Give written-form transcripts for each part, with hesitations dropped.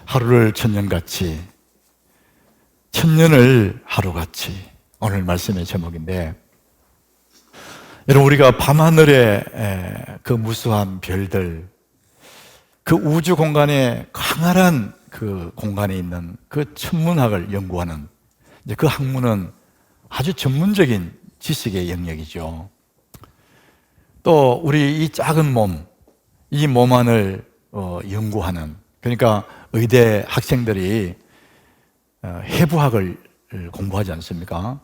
하루를 천년같이, 천년을 하루같이, 오늘 말씀의 제목인데, 여러분, 우리가 밤하늘의 그 무수한 별들, 그 우주 공간에 광활한 그 공간에 있는 그 천문학을 연구하는 이제 그 학문은 아주 전문적인 지식의 영역이죠. 또 우리 이 작은 몸, 이 몸 안을 연구하는, 그러니까 의대 학생들이 해부학을 공부하지 않습니까?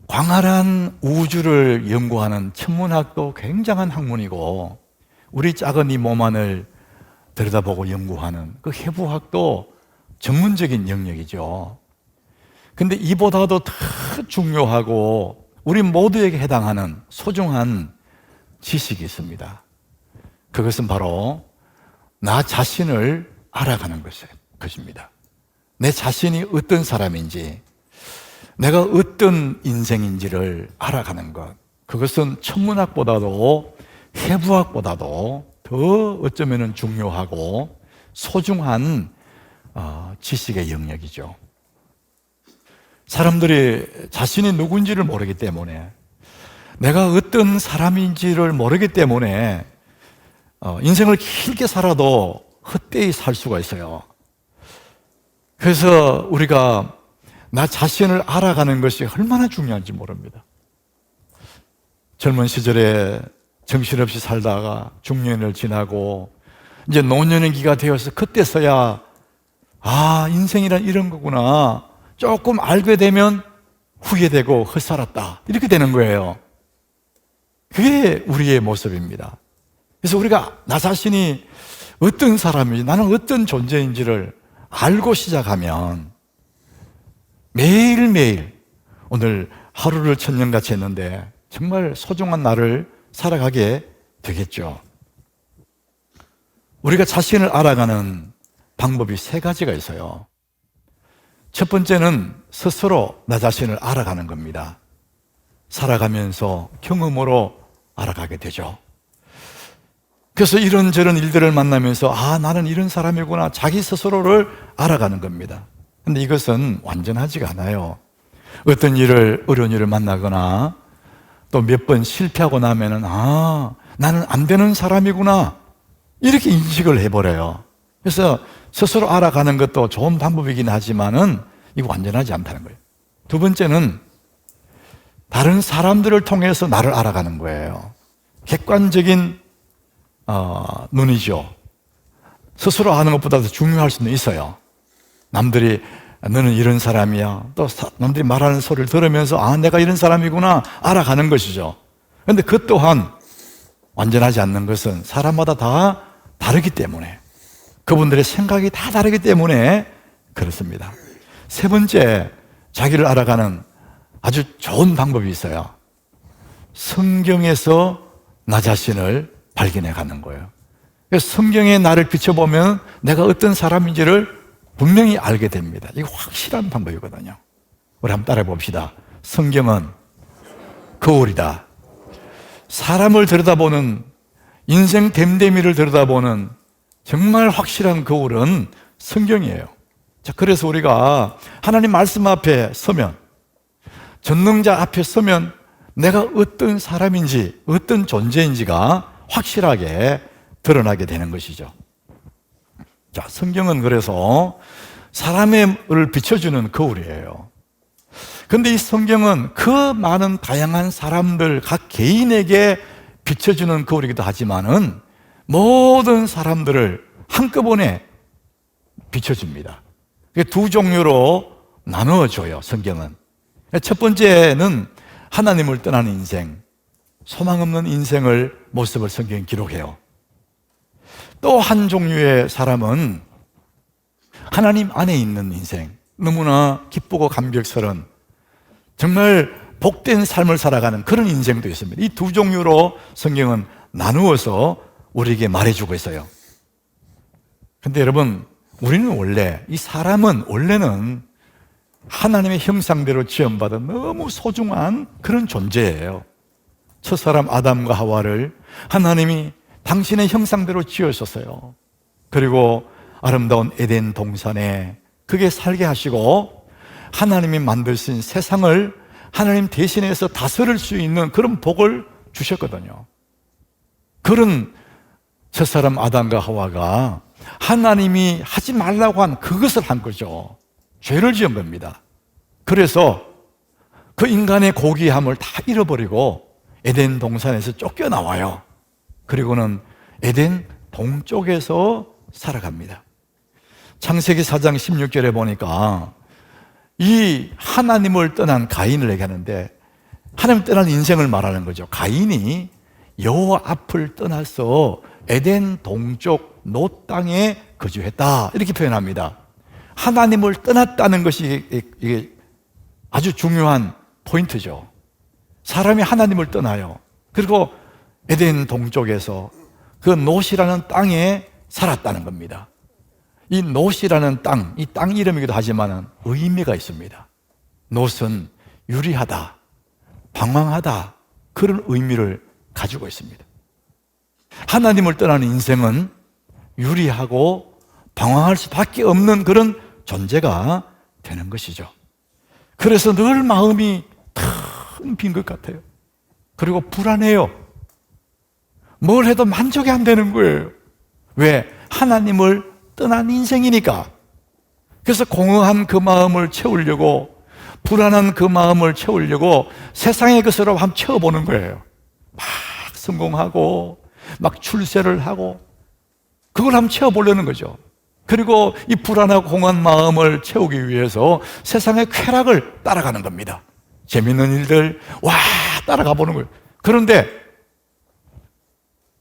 광활한 우주를 연구하는 천문학도 굉장한 학문이고, 우리 작은 이 몸 안을 들여다보고 연구하는 그 해부학도 전문적인 영역이죠. 근데 이보다도 더 중요하고 우리 모두에게 해당하는 소중한 지식이 있습니다. 그것은 바로 나 자신을 알아가는 것입니다. 내 자신이 어떤 사람인지, 내가 어떤 인생인지를 알아가는 것, 그것은 천문학보다도 해부학보다도 더 어쩌면 중요하고 소중한 지식의 영역이죠. 사람들이 자신이 누군지를 모르기 때문에, 내가 어떤 사람인지를 모르기 때문에 인생을 길게 살아도 헛되이 살 수가 있어요. 그래서 우리가 나 자신을 알아가는 것이 얼마나 중요한지 모릅니다. 젊은 시절에 정신없이 살다가 중년을 지나고 이제 노년기가 되어서 그때서야 인생이란 이런 거구나 조금 알게 되면 후회되고 헛살았다 이렇게 되는 거예요. 그게 우리의 모습입니다. 그래서 우리가 나 자신이 어떤 사람인지, 나는 어떤 존재인지를 알고 시작하면 매일매일, 오늘 하루를 천년같이 했는데 정말 소중한 나를 살아가게 되겠죠. 우리가 자신을 알아가는 방법이 세 가지가 있어요. 첫 번째는 스스로 나 자신을 알아가는 겁니다. 살아가면서 경험으로 알아가게 되죠. 그래서 이런저런 일들을 만나면서 나는 이런 사람이구나, 자기 스스로를 알아가는 겁니다. 근데 이것은 완전하지가 않아요. 어떤 어려운 일을 만나거나 또 몇 번 실패하고 나면은 나는 안 되는 사람이구나 이렇게 인식을 해버려요. 그래서 스스로 알아가는 것도 좋은 방법이긴 하지만은 이거 완전하지 않다는 거예요. 두 번째는 다른 사람들을 통해서 나를 알아가는 거예요. 객관적인 눈이죠. 스스로 아는 것보다 더 중요할 수는 있어요. 남들이 너는 이런 사람이야, 또 남들이 말하는 소리를 들으면서 내가 이런 사람이구나 알아가는 것이죠. 그런데 그 또한 완전하지 않는 것은 사람마다 다 다르기 때문에, 그분들의 생각이 다 다르기 때문에 그렇습니다. 세 번째, 자기를 알아가는 아주 좋은 방법이 있어요. 성경에서 나 자신을 발견해 가는 거예요. 그래서 성경에 나를 비춰보면 내가 어떤 사람인지를 분명히 알게 됩니다. 이거 확실한 방법이거든요. 우리 한번 따라해 봅시다. 성경은 거울이다. 사람을 들여다보는, 인생 됨됨이를 들여다보는 정말 확실한 거울은 성경이에요. 자, 그래서 우리가 하나님 말씀 앞에 서면, 전능자 앞에 서면 내가 어떤 사람인지, 어떤 존재인지가 확실하게 드러나게 되는 것이죠. 자, 성경은 그래서 사람을 비춰주는 거울이에요. 그런데 이 성경은 그 많은 다양한 사람들, 각 개인에게 비춰주는 거울이기도 하지만은 모든 사람들을 한꺼번에 비춰줍니다. 두 종류로 나누어줘요, 성경은. 첫 번째는 하나님을 떠나는 인생, 소망 없는 인생을 모습을 성경이 기록해요. 또 한 종류의 사람은 하나님 안에 있는 인생, 너무나 기쁘고 감격스러운 정말 복된 삶을 살아가는 그런 인생도 있습니다. 이 두 종류로 성경은 나누어서 우리에게 말해주고 있어요. 근데 여러분, 우리는 원래, 이 사람은 원래는 하나님의 형상대로 지음받은 너무 소중한 그런 존재예요. 첫사람 아담과 하와를 하나님이 당신의 형상대로 지으셨어요. 그리고 아름다운 에덴 동산에 그게 살게 하시고 하나님이 만드신 세상을 하나님 대신해서 다스릴 수 있는 그런 복을 주셨거든요. 그런 첫사람 아담과 하와가 하나님이 하지 말라고 한 그것을 한 거죠. 죄를 지은 겁니다. 그래서 그 인간의 고귀함을 다 잃어버리고 에덴 동산에서 쫓겨나와요. 그리고는 에덴 동쪽에서 살아갑니다. 창세기 4장 16절에 보니까 이 하나님을 떠난 가인을 얘기하는데, 하나님 떠난 인생을 말하는 거죠. 가인이 여호와 앞을 떠나서 에덴 동쪽 노 땅에 거주했다, 이렇게 표현합니다. 하나님을 떠났다는 것이 이게 아주 중요한 포인트죠. 사람이 하나님을 떠나요. 그리고 에덴 동쪽에서 그 노시라는 땅에 살았다는 겁니다. 이 노시라는 땅, 이 땅 이름이기도 하지만 의미가 있습니다. 노은 유리하다, 방황하다, 그런 의미를 가지고 있습니다. 하나님을 떠나는 인생은 유리하고 방황할 수밖에 없는 그런 존재가 되는 것이죠. 그래서 늘 마음이 텅 빈 것 같아요. 그리고 불안해요. 뭘 해도 만족이 안 되는 거예요. 왜? 하나님을 떠난 인생이니까. 그래서 공허한 그 마음을 채우려고, 불안한 그 마음을 채우려고 세상의 것으로 한번 채워보는 거예요. 막 성공하고 막 출세를 하고 그걸 한번 채워보려는 거죠. 그리고 이 불안하고 공허한 마음을 채우기 위해서 세상의 쾌락을 따라가는 겁니다. 재밌는 일들 와 따라가 보는 거예요. 그런데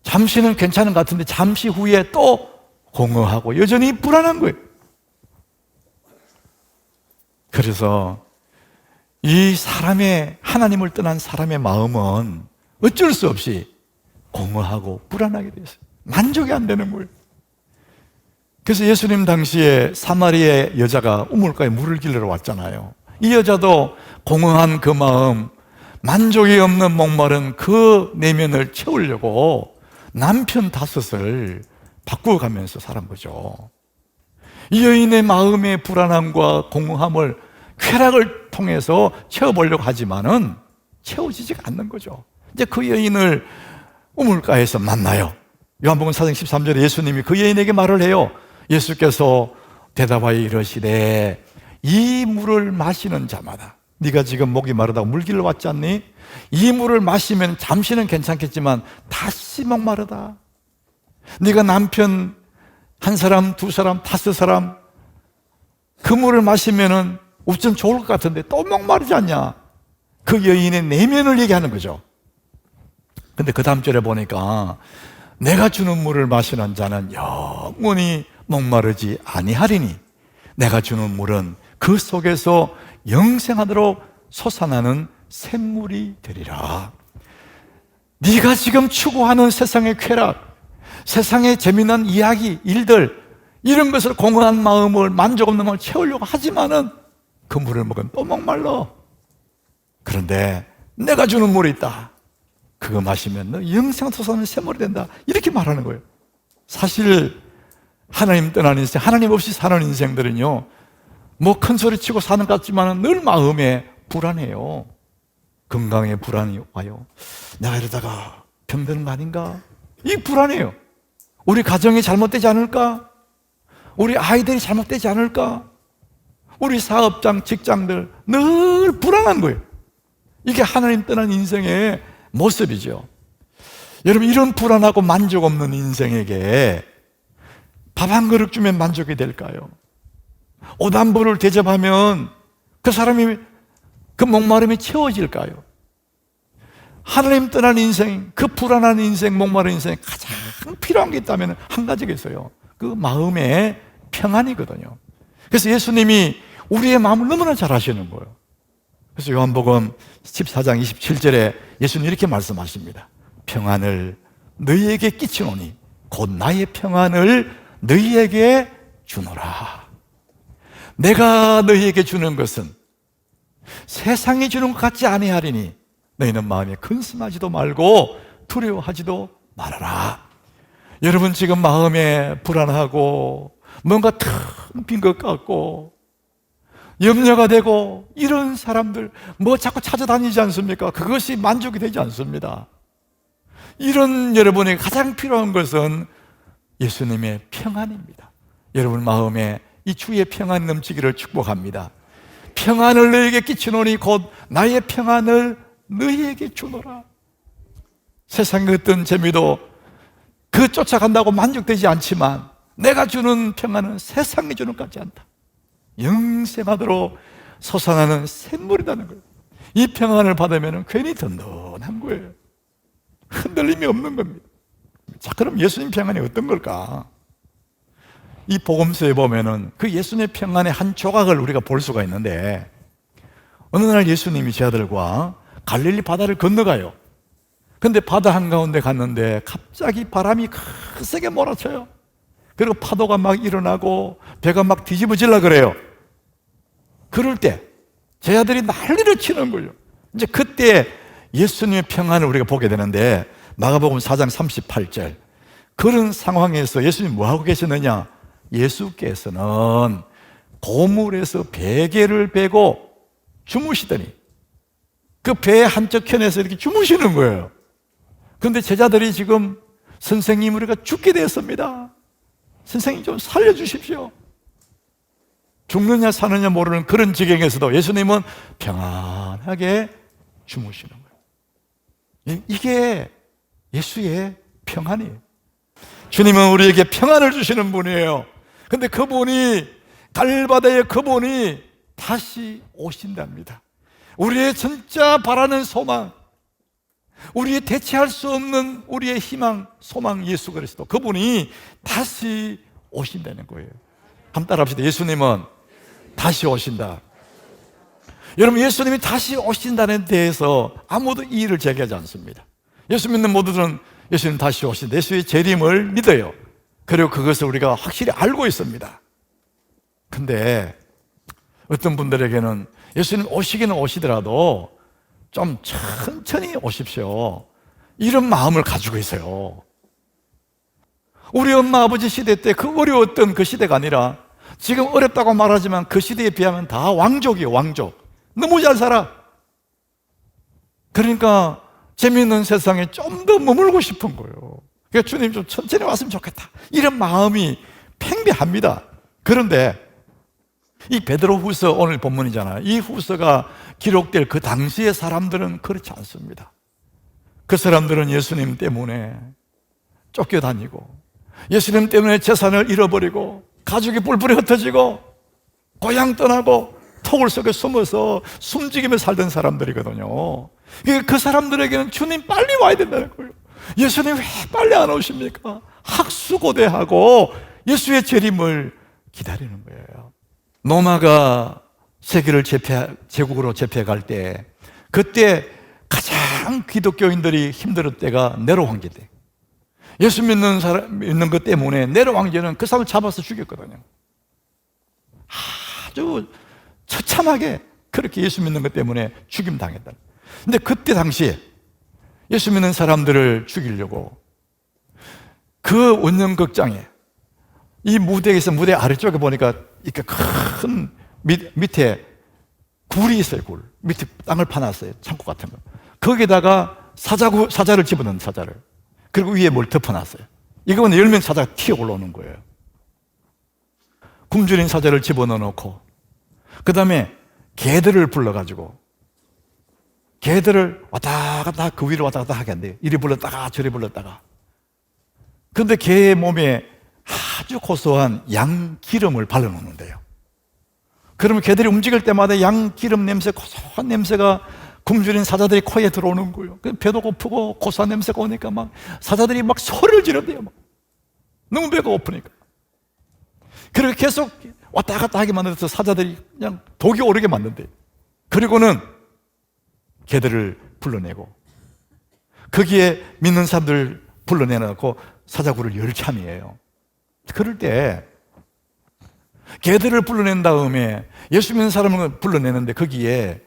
잠시는 괜찮은 것 같은데 잠시 후에 또 공허하고 여전히 불안한 거예요. 그래서 이 사람의, 하나님을 떠난 사람의 마음은 어쩔 수 없이 공허하고 불안하게 되었어요. 만족이 안 되는 거예요. 그래서 예수님 당시에 사마리아 여자가 우물가에 물을 길러 왔잖아요. 이 여자도 공허한 그 마음, 만족이 없는 목마른 그 내면을 채우려고 남편 5을 바꾸어가면서 살은 거죠. 이 여인의 마음의 불안함과 공허함을 쾌락을 통해서 채워보려고 하지만은 채워지지가 않는 거죠. 이제 그 여인을 우물가에서 만나요. 요한복음 4장 13절에 예수님이 그 여인에게 말을 해요. 예수께서 대답하여 이르시되 이 물을 마시는 자마다, 네가 지금 목이 마르다고 물 길러 왔지 않니? 이 물을 마시면 잠시는 괜찮겠지만 다시 목마르다. 네가 남편 1사람, 2사람, 5사람 그 물을 마시면은 우선 좋을 것 같은데 또 목마르지 않냐? 그 여인의 내면을 얘기하는 거죠. 근데 그 다음 절에 보니까 내가 주는 물을 마시는 자는 영원히 목마르지 아니하리니 내가 주는 물은 그 속에서 영생하도록 솟아나는 샘물이 되리라. 네가 지금 추구하는 세상의 쾌락, 세상의 재미난 이야기, 일들, 이런 것을 공허한 마음을, 만족 없는 마음을 채우려고 하지만은 그 물을 먹으면 또 목말라. 그런데 내가 주는 물이 있다. 그거 마시면 너 영생 솟아나는 샘물이 된다. 이렇게 말하는 거예요. 사실 하나님 떠난 인생, 하나님 없이 사는 인생들은요, 뭐 큰 소리 치고 사는 것 같지만 늘 마음에 불안해요. 건강에 불안이 와요. 내가 이러다가 병드는 거 아닌가? 이 불안해요. 우리 가정이 잘못되지 않을까? 우리 아이들이 잘못되지 않을까? 우리 사업장, 직장들 늘 불안한 거예요. 이게 하나님 떠난 인생의 모습이죠. 여러분, 이런 불안하고 만족 없는 인생에게 밥 한 그릇 주면 만족이 될까요? 옷 한 벌을 대접하면 그 사람이 그 목마름이 채워질까요? 하나님 떠난 인생, 그 불안한 인생, 목마른 인생 가장 필요한 게 있다면 한 가지가 있어요. 그 마음의 평안이거든요. 그래서 예수님이 우리의 마음을 너무나 잘 아시는 거예요. 그래서 요한복음 14장 27절에 예수님 이렇게 말씀하십니다. 평안을 너희에게 끼치노니 곧 나의 평안을 너희에게 주노라. 내가 너희에게 주는 것은 세상이 주는 것 같지 아니하리니 너희는 마음에 근심하지도 말고 두려워하지도 말아라. 여러분, 지금 마음에 불안하고 뭔가 텅 빈 것 같고 염려가 되고 이런 사람들 뭐 자꾸 찾아다니지 않습니까? 그것이 만족이 되지 않습니다. 이런 여러분에게 가장 필요한 것은 예수님의 평안입니다. 여러분 마음에 이 주의 평안 넘치기를 축복합니다. 평안을 너에게 끼치노니 곧 나의 평안을 너희에게 주노라. 세상의 어떤 재미도 그 쫓아간다고 만족되지 않지만 내가 주는 평안은 세상이 주는 것 같지 않다. 영생하도록 솟아나는 샘물이라는 거예요. 이 평안을 받으면 괜히 든든한 거예요. 흔들림이 없는 겁니다. 자, 그럼 예수님 평안이 어떤 걸까? 이 복음서에 보면은 그 예수님의 평안의 한 조각을 우리가 볼 수가 있는데, 어느 날 예수님이 제 아들과 갈릴리 바다를 건너가요. 근데 바다 한가운데 갔는데 갑자기 바람이 크게 몰아쳐요. 그리고 파도가 막 일어나고 배가 막 뒤집어질라 그래요. 그럴 때 제 아들이 난리를 치는 거예요. 이제 그때 예수님의 평안을 우리가 보게 되는데, 마가복음 4장 38절, 그런 상황에서 예수님이 뭐하고 계시느냐? 예수께서는 고물에서 베개를 베고 주무시더니 그 배 한쪽 편에서 이렇게 주무시는 거예요. 그런데 제자들이 지금 선생님 우리가 죽게 되었습니다, 선생님 좀 살려주십시오. 죽느냐 사느냐 모르는 그런 지경에서도 예수님은 평안하게 주무시는 거예요. 이게 예수의 평안이에요. 주님은 우리에게 평안을 주시는 분이에요. 근데 그분이, 갈바다의 그분이 다시 오신답니다. 우리의 진짜 바라는 소망, 우리의 대체할 수 없는 우리의 희망, 소망 예수 그리스도, 그분이 다시 오신다는 거예요. 한번 따라합시다. 예수님은 다시 오신다. 여러분, 예수님이 다시 오신다는 데에서 아무도 이의를 제기하지 않습니다. 예수 믿는 모두들은 예수님 다시 오신다, 예수의 재림을 믿어요. 그리고 그것을 우리가 확실히 알고 있습니다. 근데 어떤 분들에게는 예수님 오시기는 오시더라도 좀 천천히 오십시오, 이런 마음을 가지고 있어요. 우리 엄마 아버지 시대 때 그 어려웠던 그 시대가 아니라, 지금 어렵다고 말하지만 그 시대에 비하면 다 왕족이에요. 왕족. 너무 잘 살아. 그러니까 재미있는 세상에 좀 더 머물고 싶은 거예요. 그러니까 주님 좀 천천히 왔으면 좋겠다, 이런 마음이 팽배합니다. 그런데 이 베드로후서, 오늘 본문이잖아요. 이 후서가 기록될 그 당시의 사람들은 그렇지 않습니다. 그 사람들은 예수님 때문에 쫓겨다니고, 예수님 때문에 재산을 잃어버리고, 가족이 뿔뿔이 흩어지고, 고향 떠나고, 토굴 속에 숨어서 숨지기며 살던 사람들이거든요. 그 사람들에게는 주님 빨리 와야 된다는 거예요. 예수님 왜 빨리 안 오십니까? 학수고대하고 예수의 재림을 기다리는 거예요. 로마가 세계를 제국으로 제패할 때, 그때 가장 기독교인들이 힘들었을 때가 네로 황제 때, 예수 믿는 사람 있는 것 때문에 네로 황제는 그 사람을 잡아서 죽였거든요. 아주 처참하게 그렇게 예수 믿는 것 때문에 죽임 당했다. 근데 그때 당시에 예수 믿는 사람들을 죽이려고 그 원년극장에, 이 무대에서 무대 아래쪽에 보니까 이렇게 큰 밑에 굴이 있어요. 굴 밑에 땅을 파놨어요. 창고 같은 거. 거기다가 사자를 집어넣는, 사자를. 그리고 위에 뭘 덮어놨어요. 이거는 열면 사자가 튀어 올라오는 거예요. 굶주린 사자를 집어넣어놓고, 그 다음에 개들을 불러가지고, 개들을 왔다 갔다, 그 위로 왔다 갔다 하게 한대요. 이리 불렀다가 저리 불렀다가. 그런데 개의 몸에 아주 고소한 양 기름을 발라놓는데요. 그러면 개들이 움직일 때마다 양 기름 냄새, 고소한 냄새가 굶주린 사자들이 코에 들어오는 거예요. 배도 고프고 고소한 냄새가 오니까 막 사자들이 막 소리를 지른대요. 막. 너무 배가 고프니까. 그리고 계속 왔다 갔다 하게 만들어서 사자들이 그냥 독이 오르게 만든대요. 그리고는 개들을 불러내고, 거기에 믿는 사람들 불러내놓고 사자굴을 열참이에요. 그럴 때 개들을 불러낸 다음에 예수 믿는 사람을 불러내는데, 거기에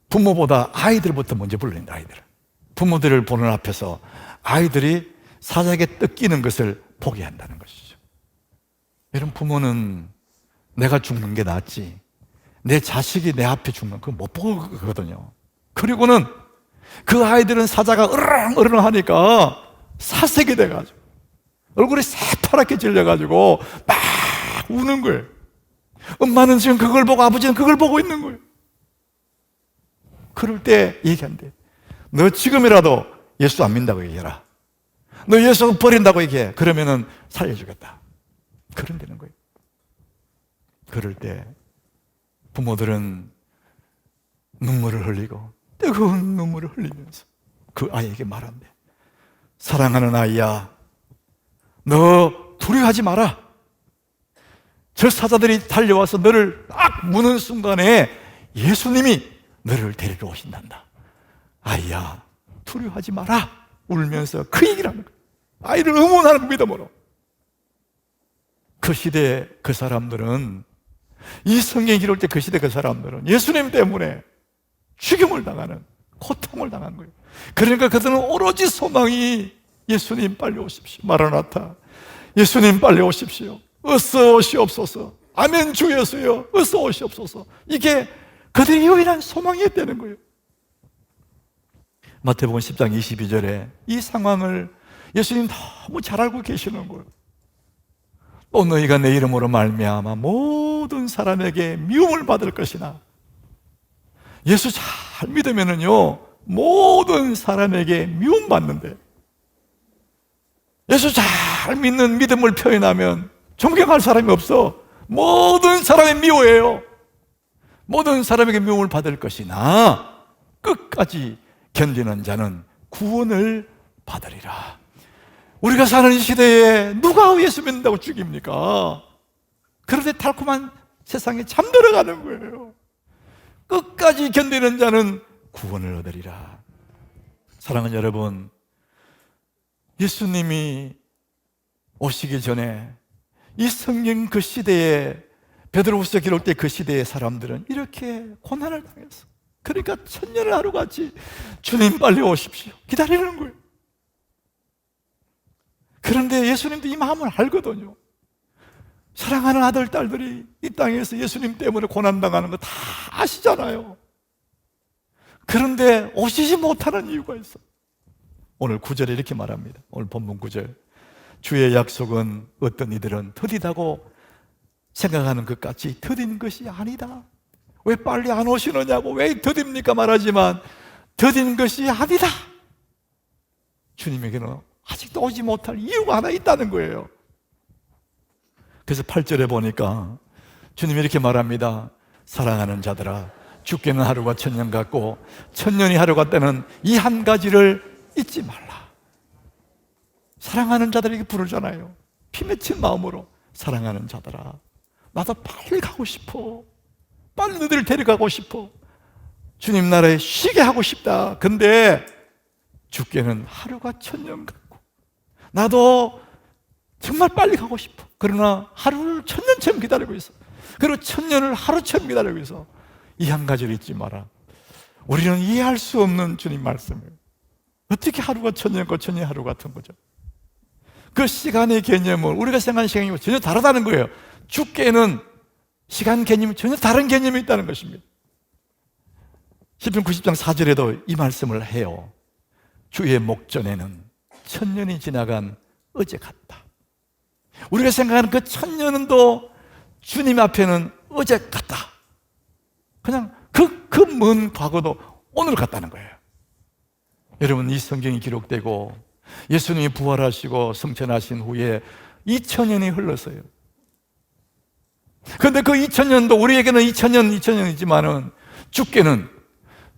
부모보다 아이들부터 먼저 불러낸다. 아이들, 부모들을 보는 앞에서 아이들이 사자에게 뜯기는 것을 보게 한다는 것이죠. 여러분, 부모는 내가 죽는 게 낫지 내 자식이 내 앞에 죽는 그거 못 보거든요. 그리고는 그 아이들은 사자가 으르렁 하니까 사색이 돼가지고 얼굴이 새파랗게 질려가지고 막 우는 거예요. 엄마는 지금 그걸 보고 아버지는 그걸 보고 있는 거예요. 그럴 때 얘기한대. 너 지금이라도 예수 안 믿는다고 얘기해라. 너 예수 버린다고 얘기해. 그러면은 살려주겠다. 그런다는 거예요. 그럴 때 부모들은 눈물을 흘리고 뜨거운 눈물을 흘리면서 그 아이에게 말한대. 사랑하는 아이야, 너 두려워하지 마라. 저 사자들이 달려와서 너를 딱 무는 순간에 예수님이 너를 데리러 오신단다. 아이야, 두려워하지 마라. 울면서 그 얘기를 하는 거예요. 아이를 응원하는 믿음으로. 그 시대에 그 사람들은, 이 성경 기록할 때 그 시대 그 사람들은 예수님 때문에 죽임을 당하는, 고통을 당한 거예요. 그러니까 그들은 오로지 소망이 예수님 빨리 오십시오. 마라나타, 예수님 빨리 오십시오. 어서 오시옵소서. 아멘 주 예수여, 어서 오시옵소서. 이게 그들의 유일한 소망이었다는 거예요. 마태복음 10장 22절에 이 상황을 예수님 너무 잘 알고 계시는 거예요. 또 너희가 내 이름으로 말미암아 모든 사람에게 미움을 받을 것이나, 예수 잘 믿으면은요 모든 사람에게 미움 받는데, 예수 잘 믿는 믿음을 표현하면 존경할 사람이 없어. 모든 사람이 미워해요. 모든 사람에게 미움을 받을 것이나 끝까지 견디는 자는 구원을 받으리라. 우리가 사는 이 시대에 누가 예수 믿는다고 죽입니까? 그런데 달콤한 세상에 잠들어가는 거예요. 끝까지 견디는 자는 구원을 얻으리라. 사랑하는 여러분, 예수님이 오시기 전에 이 성경 그 시대에, 베드로후서 기록 때 그 시대의 사람들은 이렇게 고난을 당했어. 그러니까 천년을 하루같이 주님 빨리 오십시오 기다리는 거예요. 그런데 예수님도 이 마음을 알거든요. 사랑하는 아들, 딸들이 이 땅에서 예수님 때문에 고난당하는 거 다 아시잖아요. 그런데 오시지 못하는 이유가 있어. 오늘 9절에 이렇게 말합니다. 오늘 본문 9절. 주의 약속은 어떤 이들은 더디다고 생각하는 것 같이 더딘 것이 아니다. 왜 빨리 안 오시느냐고, 왜 더딥니까 말하지만 더딘 것이 아니다. 주님에게는 아직도 오지 못할 이유가 하나 있다는 거예요. 그래서 8절에 보니까 주님이 이렇게 말합니다. 사랑하는 자들아, 죽게는 하루가 천년 같고 천년이 하루 같다는 이 한 가지를 잊지 말라. 사랑하는 자들에게 부르잖아요. 피 맺힌 마음으로, 사랑하는 자들아, 나도 빨리 가고 싶어. 빨리 너희들을 데려가고 싶어. 주님 나라에 쉬게 하고 싶다. 근데 죽게는 하루가 천년 같고, 나도 정말 빨리 가고 싶어. 그러나 하루를 천년처럼 기다리고 있어. 그리고 천년을 하루처럼 기다리고 있어. 이 한 가지를 잊지 마라. 우리는 이해할 수 없는 주님 말씀이에요. 어떻게 하루가 천년과 천년이 하루 같은 거죠? 그 시간의 개념을 우리가 생각하는 시간이 전혀 다르다는 거예요. 죽게는 시간 개념이 전혀 다른 개념이 있다는 것입니다. 시편 90장 4절에도 이 말씀을 해요. 주의 목전에는 천년이 지나간 어제 같다. 우리가 생각하는 그 천년도 주님 앞에는 어제 같다. 그냥 그 먼 과거도 오늘 같다는 거예요. 여러분, 이 성경이 기록되고 예수님이 부활하시고 승천하신 후에 2000년이 흘렀어요. 그런데 그 2000년도 우리에게는 2000년이지만은 죽게는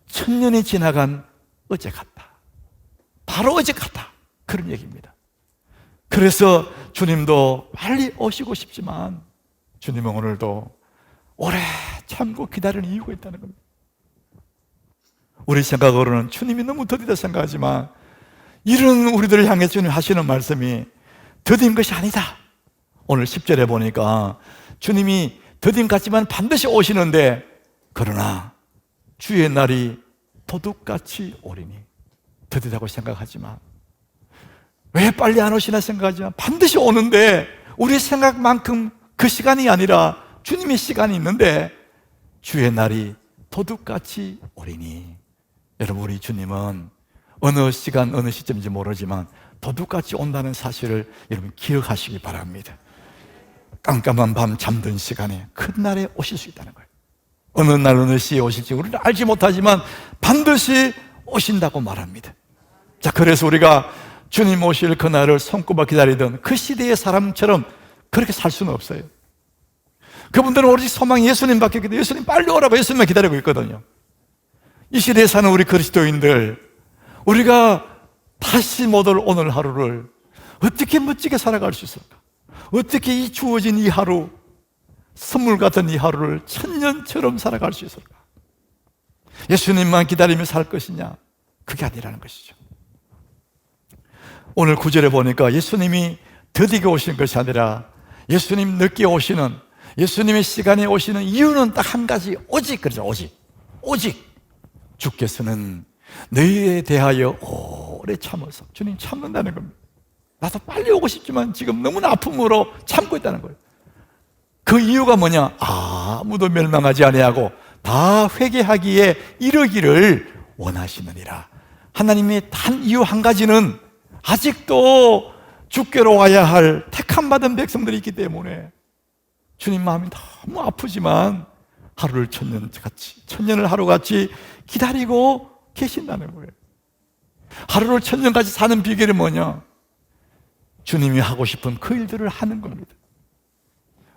천년이 지나간 어제 같다. 바로 어제 같다. 그런 얘기입니다. 그래서 주님도 빨리 오시고 싶지만 주님은 오늘도 오래 참고 기다리는 이유가 있다는 겁니다. 우리 생각으로는 주님이 너무 더디다 생각하지만 이런 우리들을 향해 주님 하시는 말씀이 더딘 것이 아니다. 오늘 10절에 보니까 주님이 더딘 같지만 반드시 오시는데, 그러나 주의 날이 도둑같이 오리니. 더디다고 생각하지만, 왜 빨리 안 오시나 생각하지만 반드시 오는데 우리의 생각만큼 그 시간이 아니라 주님의 시간이 있는데 주의 날이 도둑같이 오리니. 여러분, 우리 주님은 어느 시간 어느 시점인지 모르지만 도둑같이 온다는 사실을 여러분 기억하시기 바랍니다. 깜깜한 밤 잠든 시간에 큰 날에 오실 수 있다는 거예요. 어느 날 어느 시에 오실지 우리는 알지 못하지만 반드시 오신다고 말합니다. 자, 그래서 우리가 주님 오실 그날을 손꼽아 기다리던 그 시대의 사람처럼 그렇게 살 수는 없어요. 그분들은 오로지 소망이 예수님밖에 없기 때문에 예수님 빨리 오라고 예수님만 기다리고 있거든요. 이 시대에 사는 우리 그리스도인들, 우리가 다시 못 올 오늘 하루를 어떻게 멋지게 살아갈 수 있을까? 어떻게 이 주어진 이 하루, 선물 같은 이 하루를 천년처럼 살아갈 수 있을까? 예수님만 기다리며 살 것이냐? 그게 아니라는 것이죠. 오늘 9절에 보니까 예수님이 더디게 오신 것이 아니라 예수님 늦게 오시는, 예수님의 시간에 오시는 이유는 딱 한 가지, 오직, 그러죠. 오직 주께서는 너희에 대하여 오래 참아서, 주님 참는다는 겁니다. 나도 빨리 오고 싶지만 지금 너무나 아픔으로 참고 있다는 거예요. 그 이유가 뭐냐? 아무도 멸망하지 아니하고 다 회개하기에 이르기를 원하시느니라. 하나님의 단 이유 한 가지는 아직도 주께로 와야 할 택함받은 백성들이 있기 때문에 주님 마음이 너무 아프지만 하루를 천년을 하루같이 기다리고 계신다는 거예요. 하루를 천년까지 사는 비결이 뭐냐? 주님이 하고 싶은 그 일들을 하는 겁니다.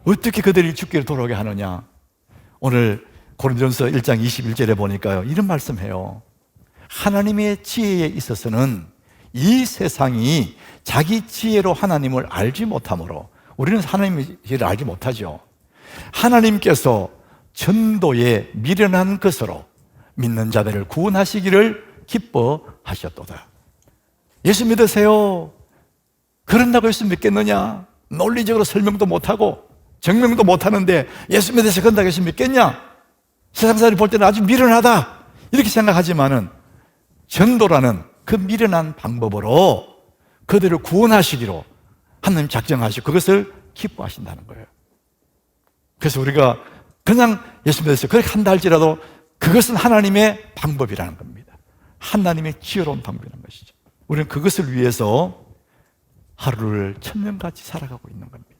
어떻게 그들이 주께로 돌아오게 하느냐? 오늘 고린도전서 1장 21절에 보니까요, 이런 말씀해요. 하나님의 지혜에 있어서는 이 세상이 자기 지혜로 하나님을 알지 못하므로, 우리는 하나님의 지혜를 알지 못하죠. 하나님께서 전도에 미련한 것으로 믿는 자들을 구원하시기를 기뻐하셨도다. 예수 믿으세요. 그런다고 예수 믿겠느냐? 논리적으로 설명도 못하고 증명도 못하는데 예수 믿으세요 그런다고 예수 믿겠냐? 세상 사람이 볼 때는 아주 미련하다 이렇게 생각하지만은 전도라는 그 미련한 방법으로 그들을 구원하시기로 하나님 작정하시고 그것을 기뻐하신다는 거예요. 그래서 우리가 그냥 예수 믿으세요 그렇게 한다 할지라도 그것은 하나님의 방법이라는 겁니다. 하나님의 지혜로운 방법이라는 것이죠. 우리는 그것을 위해서 하루를 천년같이 살아가고 있는 겁니다.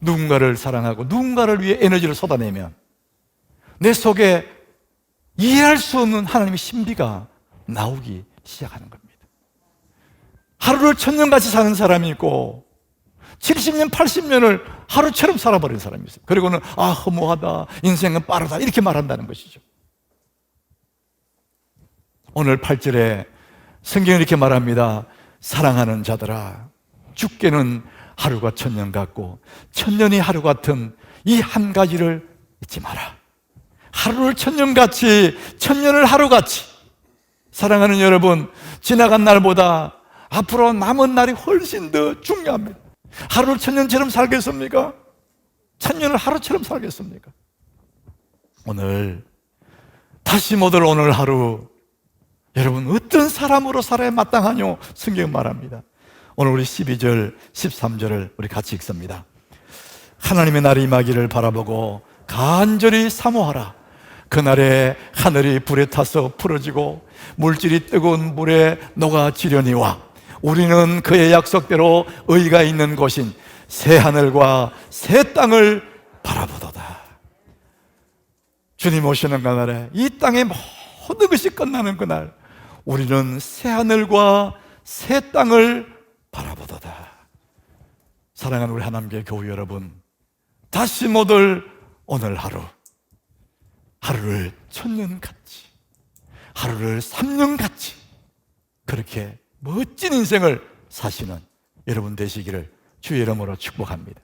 누군가를 사랑하고 누군가를 위해 에너지를 쏟아내면 내 속에 이해할 수 없는 하나님의 신비가 나오기 시작하는 겁니다. 하루를 천년같이 사는 사람이 있고 70년, 80년을 하루처럼 살아버린 사람이 있어요. 그리고는 허무하다, 인생은 빠르다 이렇게 말한다는 것이죠. 오늘 8절에 성경은 이렇게 말합니다. 사랑하는 자들아, 주께는 하루가 천년 같고 천년이 하루 같은 이 한 가지를 잊지 마라. 하루를 천년같이, 천년을 하루같이. 사랑하는 여러분, 지나간 날보다 앞으로 남은 날이 훨씬 더 중요합니다. 하루를 천년처럼 살겠습니까? 천년을 하루처럼 살겠습니까? 오늘 다시 못 올 오늘 하루, 여러분 어떤 사람으로 살아야 마땅하뇨? 성경 말합니다. 오늘 우리 12절, 13절을 우리 같이 읽습니다. 하나님의 날이 임하기를 바라보고 간절히 사모하라. 그날에 하늘이 불에 타서 풀어지고 물질이 뜨거운 물에 녹아지려니와 우리는 그의 약속대로 의가 있는 곳인 새 하늘과 새 땅을 바라보도다. 주님 오시는 그날에 이 땅의 모든 것이 끝나는 그날 우리는 새 하늘과 새 땅을 바라보도다. 사랑하는 우리 하나님의 교우 여러분, 다시 못 올 오늘 하루, 하루를 천년같이, 하루를 3년같이 그렇게 멋진 인생을 사시는 여러분 되시기를 주의 이름으로 축복합니다.